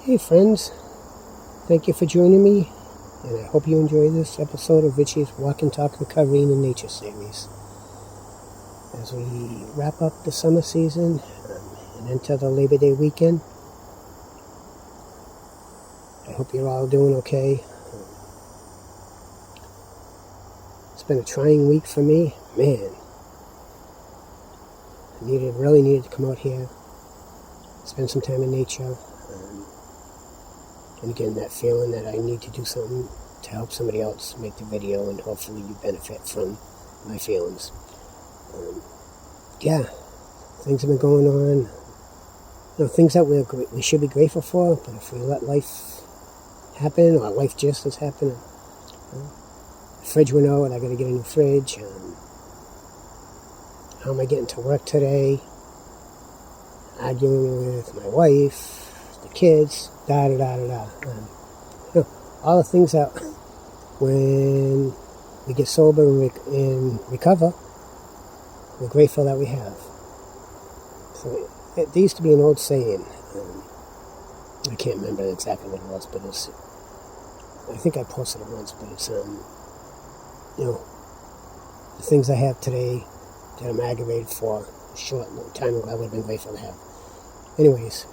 Hey friends, thank you for joining me, and I hope you enjoy this episode of Richie's Walk and Talk Recovery in Nature series. As we wrap up the summer season and enter the Labor Day weekend, I hope you're all doing okay. It's been a trying week for me. Man, I really needed to come out here, spend some time in nature. And again, that feeling that I need to do something to help somebody else make the video, and hopefully you benefit from my feelings. Things have been going on. Things that we should be grateful for, but if we let life happen, or life just has happened, the fridge went out, I got to get a new fridge. How am I getting to work today? Arguing with my wife, the kids, all the things that when we get sober and recover, we're grateful that we have. So there used to be an old saying, I can't remember exactly what it was, but I think I posted it once, but it's, the things I have today that I'm aggravated for a short time ago, I would have been grateful to have. Anyways,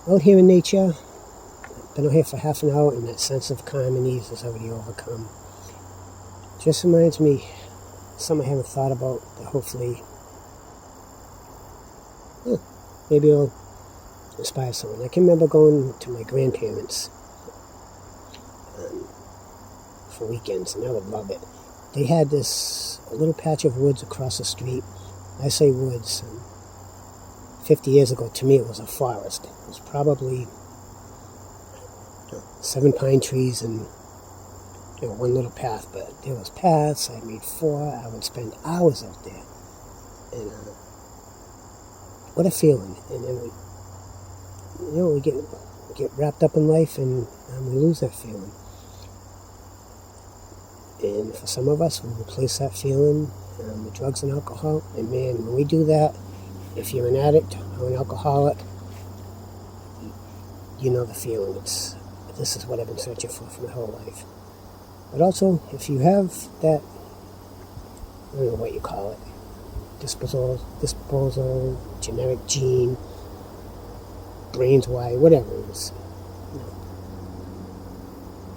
out here in nature, been out here for half an hour, and that sense of calm and ease is already overcome. Just reminds me something I haven't thought about that hopefully maybe it'll inspire someone. I can remember going to my grandparents for weekends, and I would love it. They had this little patch of woods across the street. I say woods. 50 years ago, to me, it was a forest. It was probably 7 pine trees and one little path, but there was paths. I made 4. I would spend hours out there, and what a feeling! And then we get wrapped up in life, and we lose that feeling. And for some of us, we replace that feeling with drugs and alcohol. And man, when we do that, if you're an addict or an alcoholic, you know the feeling. This is what I've been searching for my whole life. But also, if you have that, I don't know what you call it, disposal, generic gene, brains wired, whatever it is.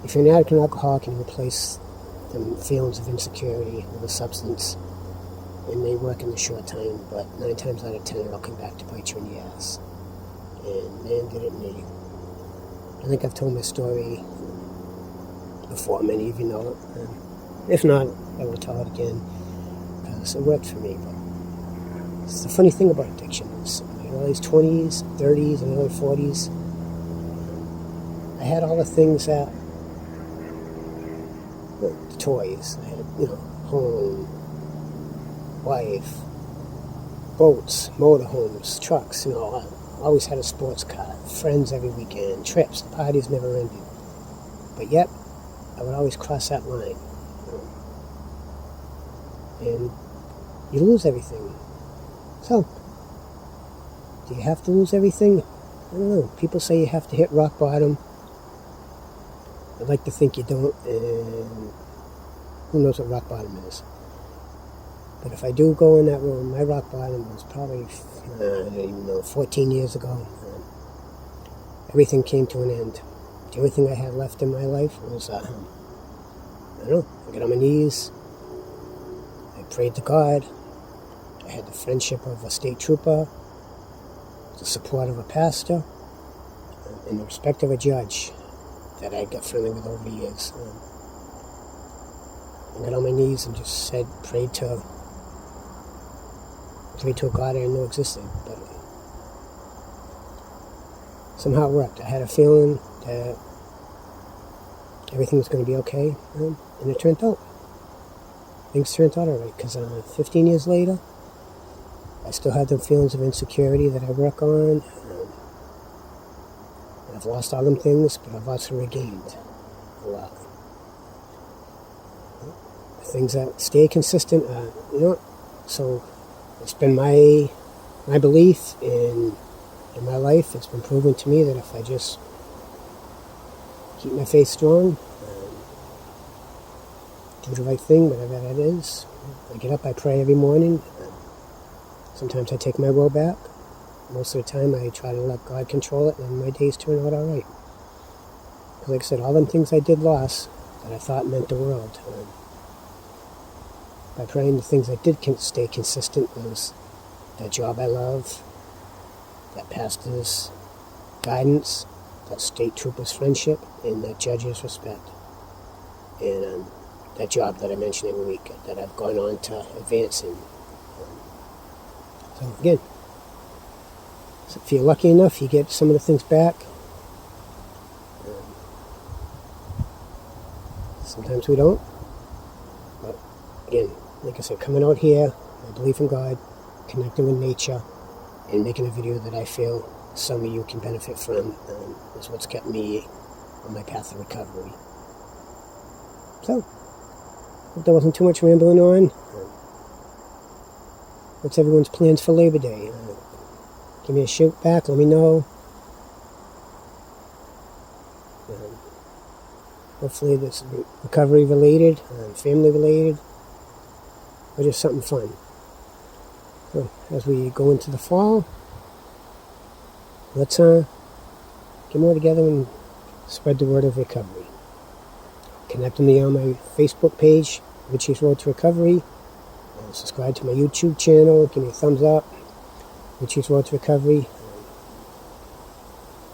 If you're an addict and alcoholic, and you replace the feelings of insecurity with a substance, and they work in the short time, but 9 times out of 10 it'll come back to bite you in the ass. And man, did it me. I think I've told my story before, many of you know it. And if not, I will tell it again, because it worked for me. But it's the funny thing about addiction is, in my early 20s, 30s, and early 40s, I had all the things that, the toys, I had, home, wife, boats, motorhomes, trucks, I always had a sports car, friends every weekend, trips, the parties never ended. But yet, I would always cross that line. And you lose everything. So, do you have to lose everything? I don't know. People say you have to hit rock bottom. I'd like to think you don't, and who knows what rock bottom is. But if I do go in that room, my rock bottom was probably, 14 years ago. Everything came to an end. The only thing I had left in my life was, I got on my knees, I prayed to God, I had the friendship of a state trooper, the support of a pastor, and the respect of a judge that I got friendly with over the years. I got on my knees and just prayed to a God I didn't know existed, but somehow it worked. I had a feeling that everything was going to be okay, and it turned out. Things turned out alright, because 15 years later, I still have the feelings of insecurity that I work on. I've lost all them things, but I've also regained a lot. Things that stay consistent, so it's been my belief in in my life, it's been proven to me that if I just keep my faith strong, do the right thing, whatever that is. I get up, I pray every morning. Sometimes I take my will back. Most of the time I try to let God control it, and my days turn out all right. Because like I said, all them things I did lost that I thought meant the world. By praying, the things I did stay consistent was that job I love, that pastor's guidance, that state trooper's friendship, and that judge's respect. And that job that I mention every week that I've gone on to advance in. So again, if you're lucky enough, you get some of the things back. Sometimes we don't. But again, like I said, coming out here, I believe in God, connecting with nature, and making a video that I feel some of you can benefit from is what's kept me on my path of recovery. So, hope there wasn't too much rambling on. What's everyone's plans for Labor Day? Give me a shout back, let me know. Hopefully this is recovery related, family related, or just something fun. So as we go into the fall, let's get more together and spread the word of recovery. Connect with me on my Facebook page, Richie's Road to Recovery. Subscribe to my YouTube channel, give me a thumbs up, Richie's Road to Recovery.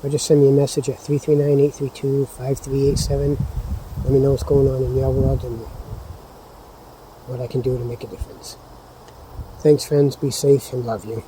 Or just send me a message at 339-832-5387. Let me know what's going on in your world and what I can do to make a difference. Thanks, friends. Be safe and love you.